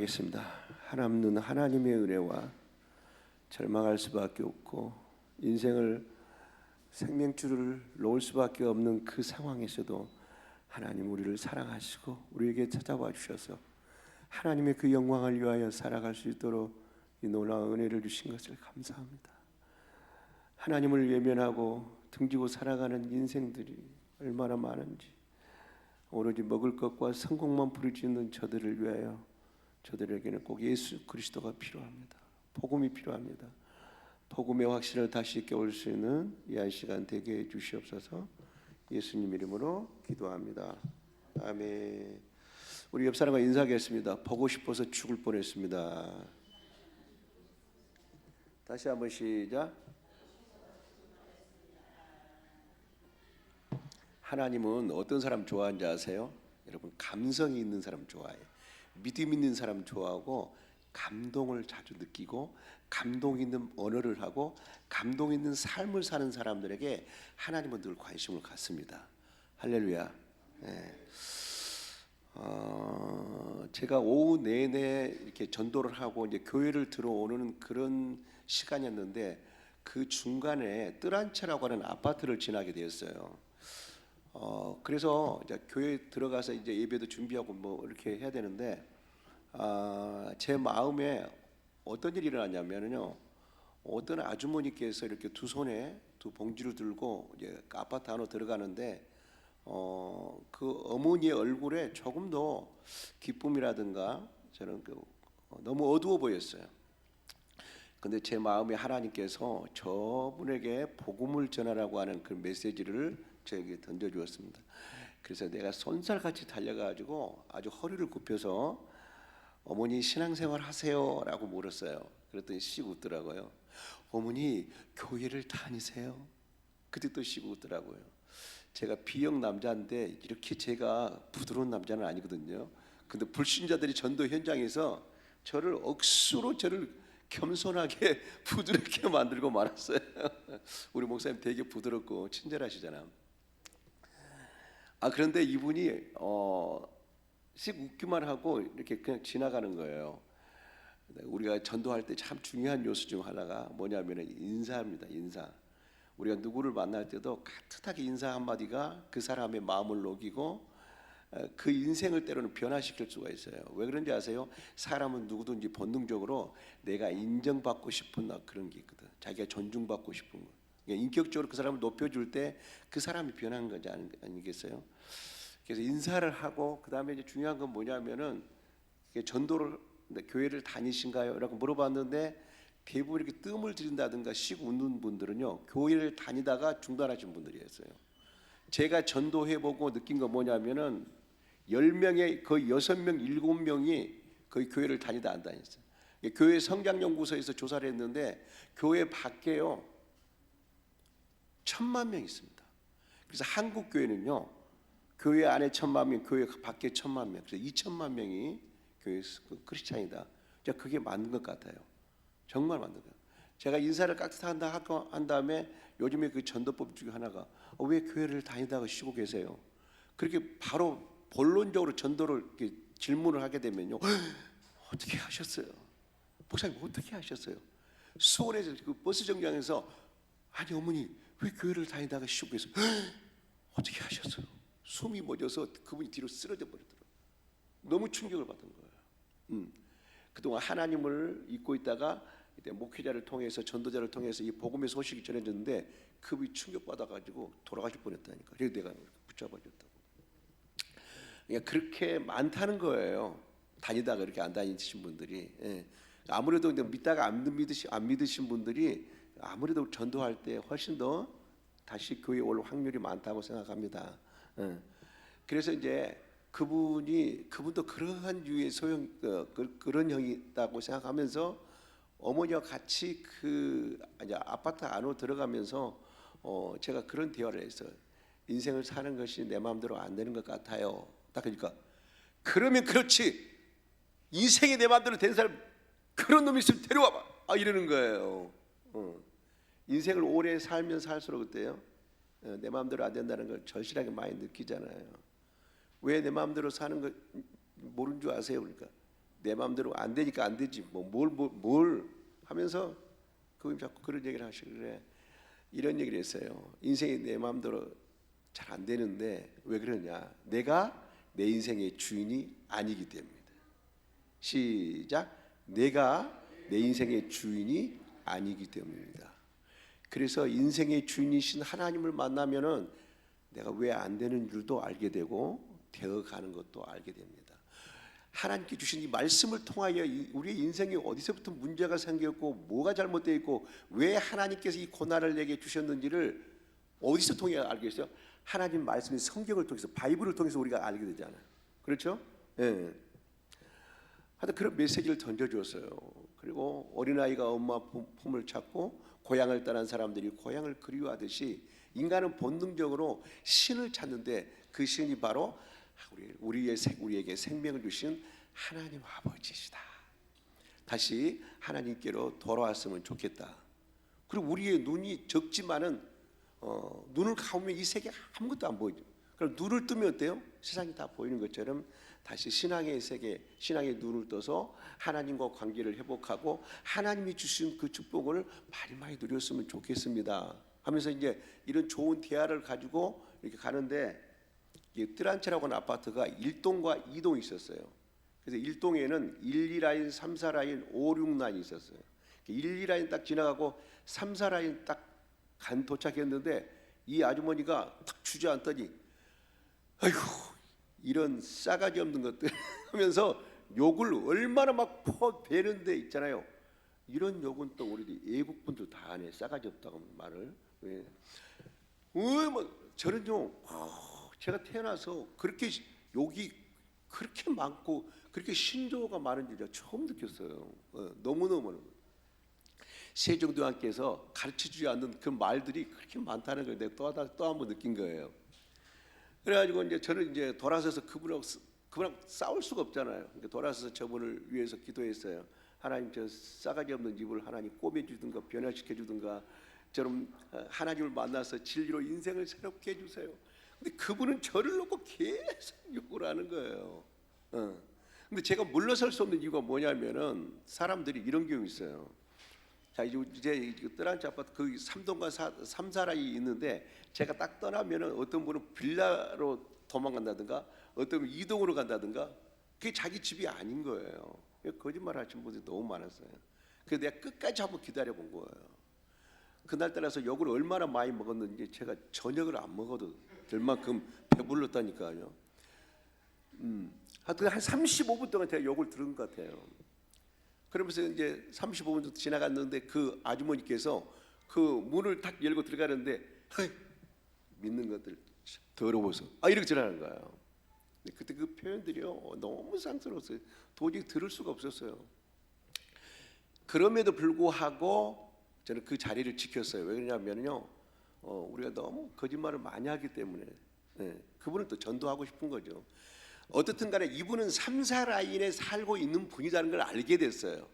기도하겠습니다. 하나님은 하나님의 은혜와 절망할 수밖에 없고 인생을 생명줄을 놓을 수밖에 없는 그 상황에서도 하나님 우리를 사랑하시고 우리에게 찾아와 주셔서 하나님의 그 영광을 위하여 살아갈 수 있도록 이 놀라운 은혜를 주신 것을 감사합니다. 하나님을 외면하고 등지고 살아가는 인생들이 얼마나 많은지, 오로지 먹을 것과 성공만 부르짖는 저들을 위하여 저들에게는 꼭 예수 그리스도가 필요합니다. 복음이 필요합니다. 복음의 확신을 다시 깨울 수 있는 이 시간 되게 해 주시옵소서. 예수님 이름으로 기도합니다. 아멘. 우리 옆 사람과 인사하겠습니다. 보고 싶어서 죽을 뻔했습니다. 다시 한번 시작. 하나님은 어떤 사람 좋아하는지 아세요? 여러분, 감성이 있는 사람 좋아해요. 믿음 있는 사람 좋아하고, 감동을 자주 느끼고 감동 있는 언어를 하고 감동 있는 삶을 사는 사람들에게 하나님은 늘 관심을 갖습니다. 할렐루야. 네. 제가 오후 내내 이렇게 전도를 하고 이제 교회를 들어오는 그런 시간이었는데, 그 중간에 뜰한채라고 하는 아파트를 지나게 되었어요. 그래서 이제 교회 들어가서 이제 예배도 준비하고 뭐 이렇게 해야 되는데, 제 마음에 어떤 일이 일어났냐면요, 어떤 아주머니께서 이렇게 두 손에 두 봉지를 들고 이제 아파트 안으로 들어가는데, 그 어머니의 얼굴에 조금 더 기쁨이라든가 저는 너무 어두워 보였어요. 근데 제 마음에 하나님께서 저분에게 복음을 전하라고 하는 그 메시지를 저에게 던져주었습니다. 그래서 내가 손살같이 달려가지고 아주 허리를 굽혀서 어머니 신앙생활 하세요? 라고 물었어요. 그랬더니 씩 웃더라고요. 어머니 교회를 다니세요? 그때 또 씩 웃더라고요. 제가 B형 남자인데 이렇게 제가 부드러운 남자는 아니거든요. 근데 불신자들이 전도 현장에서 저를 억수로 저를 겸손하게 부드럽게 만들고 말았어요. 우리 목사님 되게 부드럽고 친절하시잖아요. 그런데 이분이 씩 웃기만 하고 이렇게 그냥 지나가는 거예요. 우리가 전도할 때 참 중요한 요소 중 하나가 뭐냐면 인사입니다. 인사. 우리가 누구를 만날 때도 따뜻하게 인사 한마디가 그 사람의 마음을 녹이고 그 인생을 때로는 변화시킬 수가 있어요. 왜 그런지 아세요? 사람은 누구든지 본능적으로 내가 인정받고 싶은 그런 게 있거든. 자기가 존중받고 싶은 거. 인격적으로 그 사람을 높여줄 때 그 사람이 변한 거지 아니겠어요? 그래서 인사를 하고, 그 다음에 이제 중요한 건 뭐냐면은 전도를 교회를 다니신가요? 라고 물어봤는데, 대부분 이렇게 뜸을 들인다든가 씩 웃는 분들은요, 교회를 다니다가 중단하신 분들이었어요. 제가 전도해보고 느낀 건 뭐냐면은 10명에 거의 6명, 7명이 거의 교회를 다니다 안 다녔어요. 교회 성장연구소에서 조사를 했는데 교회 밖에요 1000만 명 있습니다. 그래서 한국 교회는요, 교회 안에 1000만 명, 교회 밖에 1000만 명, 그래서 2000만 명이 교회 크리스찬이다. 그게 맞는 것 같아요. 정말 맞는 거예요. 제가 인사를 깍듯한다 한 다음에 요즘에 그 전도법 중에 하나가 왜 교회를 다니다가 쉬고 계세요? 그렇게 바로 본론적으로 전도를 이렇게 질문을 하게 되면요, 어떻게 하셨어요? 목사님 어떻게 하셨어요? 수원에서 그 버스 정류장에서 아니 어머니 왜 교회를 다니다가 쉬고 계세요? 어떻게 하셨어요? 숨이 멎어서 그분이 뒤로 쓰러져 버리더라고요. 너무 충격을 받은 거예요. 그동안 하나님을 잊고 있다가 이제 목회자를 통해서 전도자를 통해서 이 복음의 소식이 전해졌는데 그분이 충격받아가지고 돌아가실 뻔했다니까. 그래서 내가 붙잡아줬다고. 그러니까 그렇게 많다는 거예요. 다니다가 그렇게 안 다니신 분들이. 아무래도 믿다가 안 믿으신 분들이 아무래도 전도할 때 훨씬 더 다시 교회에 올 확률이 많다고 생각합니다. 그래서 이제 그분도 그러한 유의 그런 형이 있다고 생각하면서 어머니와 같이 그 이제 아파트 안으로 들어가면서 제가 그런 대화를 했어요. 인생을 사는 것이 내 마음대로 안 되는 것 같아요. 딱 그러니까 그러면 그렇지, 인생이 내 마음대로 된 사람 그런 놈이 있으면 데려와봐. 이러는 거예요. 인생을 오래 살면 살수록 그때요, 내 마음대로 안 된다는 걸 절실하게 많이 느끼잖아요. 왜 내 마음대로 사는 거 모르는 줄 아세요? 그러니까 내 마음대로 안 되니까 안 되지 뭐 뭘 하면서 그분 자꾸 그런 얘기를 하시길래 이런 얘기를 했어요. 인생이 내 마음대로 잘 안 되는데 왜 그러냐? 내가 내 인생의 주인이 아니기 때문이다. 시작. 내가 내 인생의 주인이 아니기 때문입니다. 그래서 인생의 주인이신 하나님을 만나면은 내가 왜 안 되는 줄도 알게 되고 되어가는 것도 알게 됩니다. 하나님께 주신 이 말씀을 통하여 우리의 인생에 어디서부터 문제가 생겼고 뭐가 잘못되어 있고 왜 하나님께서 이 고난을 내게 주셨는지를 어디서 통해 알겠어요? 하나님 말씀인 성경을 통해서 바이블을 통해서 우리가 알게 되잖아요. 그렇죠? 예. 하여튼 그런 메시지를 던져주었어요. 그리고 어린아이가 엄마 품을 찾고 고향을 떠난 사람들이 고향을 그리워하듯이 인간은 본능적으로 신을 찾는데 그 신이 바로 우리에게 생명을 주신 하나님 아버지시다. 다시 하나님께로 돌아왔으면 좋겠다. 그리고 우리의 눈이 적지만은 눈을 감으면 이 세계 아무것도 안 보이죠. 그럼 눈을 뜨면 어때요? 세상이 다 보이는 것처럼 다시 신앙의 세계, 신앙의 눈을 떠서 하나님과 관계를 회복하고 하나님이 주신 그 축복을 많이 누렸으면 좋겠습니다. 하면서 이제 이런 좋은 대화를 가지고 이렇게 가는데 뜨란체라고 하는 아파트가 1동과 2동이 있었어요. 그래서 1동에는 1, 2라인, 3, 4라인, 5, 6라인이 있었어요. 1, 2라인 딱 지나가고 3, 4라인 딱 도착했는데 이 아주머니가 딱 주저앉더니 아이고 이런 싸가지 없는 것들 하면서 욕을 얼마나 막 퍼대는데 있잖아요. 이런 욕은 또 우리 애국분들 다 안 해. 싸가지 없다고 말을. 왜? 뭐 저는요. 제가 태어나서 그렇게 욕이 그렇게 많고 그렇게 신조어가 많은지 제가 처음 느꼈어요. 너무너무 세종대왕께서 가르쳐주지 않는 그 말들이 그렇게 많다는 걸 내가 또 한 번 느낀 거예요. 그래가지고 이제 저는 이제 돌아서서 그분하고 싸울 수가 없잖아요. 그러니까 돌아서서 저분을 위해서 기도했어요. 하나님 저 싸가지 없는 입을 하나님 꼬매주든가 변화시켜 주든가 저는 하나님을 만나서 진리로 인생을 새롭게 해주세요. 근데 그분은 저를 놓고 계속 욕을 하는 거예요. 근데 제가 물러설 수 없는 이유가 뭐냐면은 사람들이 이런 경우 있어요. 자 이제 뜨란치 아파트 그 3동과 3, 4라이 있는데 제가 딱 떠나면은 어떤 분은 빌라로 도망간다든가 어떤 분은 2동으로 간다든가 그게 자기 집이 아닌 거예요. 거짓말 하시는 분들이 너무 많았어요. 그래서 내가 끝까지 한번 기다려 본 거예요. 그날따라서 욕을 얼마나 많이 먹었는지 제가 저녁을 안 먹어도 될 만큼 배불렀다니까요. 하여튼 한 35분 동안 제가 욕을 들은 것 같아요. 그러면서 이제 35분 정도 지나갔는데 그 아주머니께서 그 문을 딱 열고 들어가는데 믿는 것들 더러워서 이렇게 지나가는 거예요. 그때 그 표현들이요 너무 쌍스러웠어요. 도저히 들을 수가 없었어요. 그럼에도 불구하고 저는 그 자리를 지켰어요. 왜 그러냐면요 우리가 너무 거짓말을 많이 하기 때문에 그분은 또 전도하고 싶은 거죠. 어떻든 간에 이분은 3, 4라인에 살고 있는 분이라는 걸 알게 됐어요.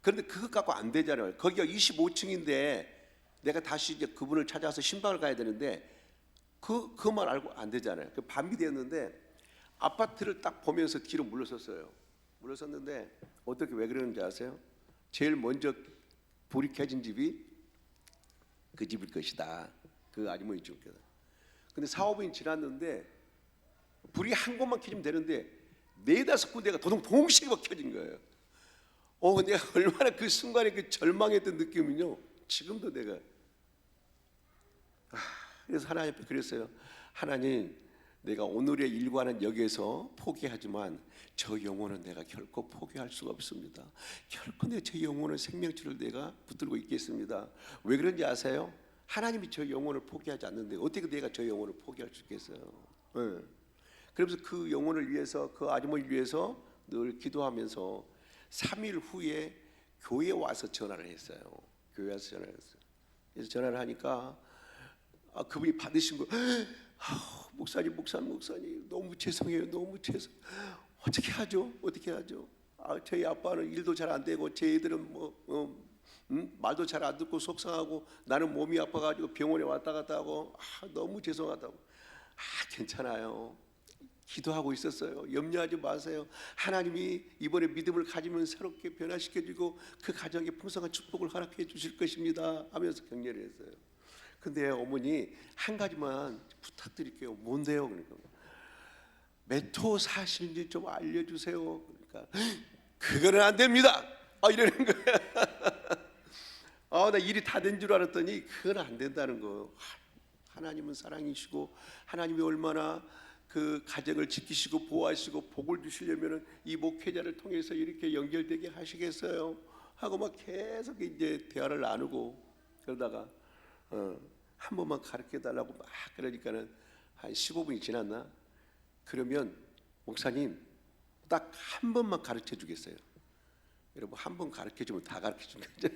그런데 그것 갖고 안 되잖아요. 거기가 25층인데 내가 다시 이제 그분을 찾아서 신방을 가야 되는데 그것만 알고 안 되잖아요. 밤이 되었는데 아파트를 딱 보면서 뒤로 물러섰어요. 물러섰는데 어떻게 왜 그러는지 아세요? 제일 먼저 불이 켜진 집이 그 집일 것이다. 그 아주머니 집. 근데 4, 5분이 지났는데 불이 한 곳만 켜지면 되는데 4-5 군데가 동시에 막 켜진 거예요. 내가 얼마나 그 순간에 그 절망했던 느낌은요. 지금도 내가 그래서 하나님 앞에 그랬어요. 하나님, 내가 오늘의 일과는 여기에서 포기하지만 저 영혼은 내가 결코 포기할 수가 없습니다. 결코 제 영혼의 생명줄을 내가 붙들고 있겠습니다. 왜 그런지 아세요? 하나님이 저 영혼을 포기하지 않는데 어떻게 내가 저 영혼을 포기할 수 있겠어요? 그러면서 그 영혼을 위해서 그 아주머니를 위해서 늘 기도하면서 3일 후에 교회에 와서 전화를 했어요. 교회에 와서 전화를 했어요. 그래서 전화를 하니까 그분이 받으신 거 목사님 너무 죄송해요. 너무 죄송. 어떻게 하죠? 저희 아빠는 일도 잘 안 되고 제 애들은 말도 잘 안 듣고 속상하고 나는 몸이 아파가지고 병원에 왔다 갔다 하고 너무 죄송하다고. 괜찮아요. 기도하고 있었어요. 염려하지 마세요. 하나님이 이번에 믿음을 가지면 새롭게 변화시켜주고 그 가정에 풍성한 축복을 허락해 주실 것입니다 하면서 격려를 했어요. 근데 어머니 한 가지만 부탁드릴게요. 뭔데요? 그러니까 몇 호 사시는지 좀 알려주세요. 그러니까 그거는 안 됩니다. 이러는 거예요. 나 일이 다 된 줄 알았더니 그건 안 된다는 거예요. 하나님은 사랑이시고 하나님이 얼마나 그 가정을 지키시고 보호하시고 복을 주시려면은 이 목회자를 통해서 이렇게 연결되게 하시겠어요? 하고 막 계속 이제 대화를 나누고 그러다가 한 번만 가르쳐 달라고 막 그러니까는 한 15분이 지났나? 그러면 목사님 딱 한 번만 가르쳐 주겠어요. 여러분 한 번 가르쳐 주면 다 가르쳐 준 거죠.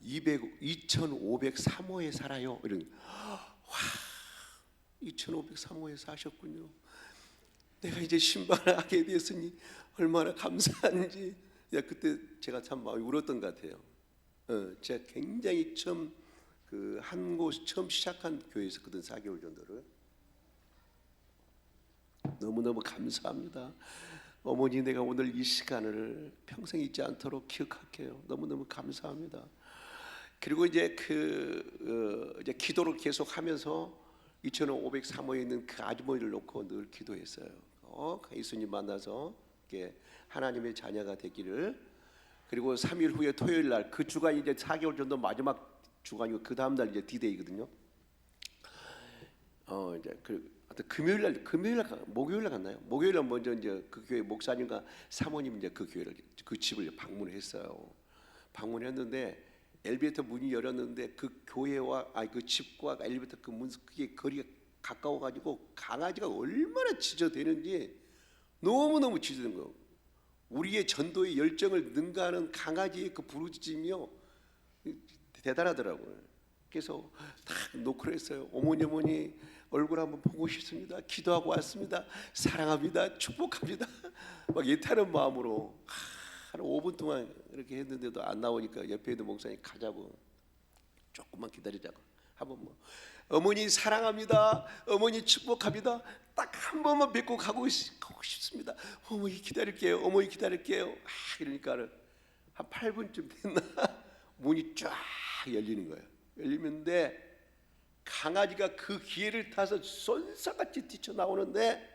2503호에 살아요. 이런 와 2503호에 사셨군요. 내가 이제 신방을 하게 되었으니 얼마나 감사한지. 그때 제가 참 많이 울었던 것 같아요. 제가 굉장히 처음 그 한 곳 처음 시작한 교회에 있었거든. 4개월 정도를. 너무너무 감사합니다. 어머니 내가 오늘 이 시간을 평생 잊지 않도록 기억할게요. 너무너무 감사합니다. 그리고 이제 이제 기도를 계속하면서 2503호에 있는 그 아주머니를 놓고 늘 기도했어요. 예수님 만나서 하나님의 자녀가 되기를. 그리고 3일 후에 토요일 날 그 주간이 이제 4개월 정도 마지막 주간이고 그 다음 날 이제 D-Day거든요. 이제 금요일 날 목요일 날 갔나요? 목요일 날 먼저 이제 그 교회 목사님과 사모님 이제 그 교회를 그 집을 방문했어요. 방문했는데 엘리베이터 문이 열렸는데 그 교회와 그 집과 엘리베이터 그 문 그게 거리가 가까워 가지고 강아지가 얼마나 지저대는지 너무너무 지저든 거예요. 우리의 전도의 열정을 능가하는 강아지의 그 부르짖음이요 대단하더라고요. 그래서 딱 노크를 했어요. 어머니 얼굴 한번 보고 싶습니다. 기도하고 왔습니다. 사랑합니다. 축복합니다. 막 예타는 마음으로 한 5분 동안 이렇게 했는데도 안 나오니까 옆에 있는 목사님 가자고 조금만 기다리자고 한번 어머니 사랑합니다. 어머니 축복합니다. 딱 한 번만 뵙고 가고 싶습니다. 어머니 기다릴게요. 어머니 기다릴게요. 그러니까 한 8분쯤 됐나 문이 쫙 열리는 거예요. 열리는데 강아지가 그 기회를 타서 쏜사같이 뛰쳐나오는데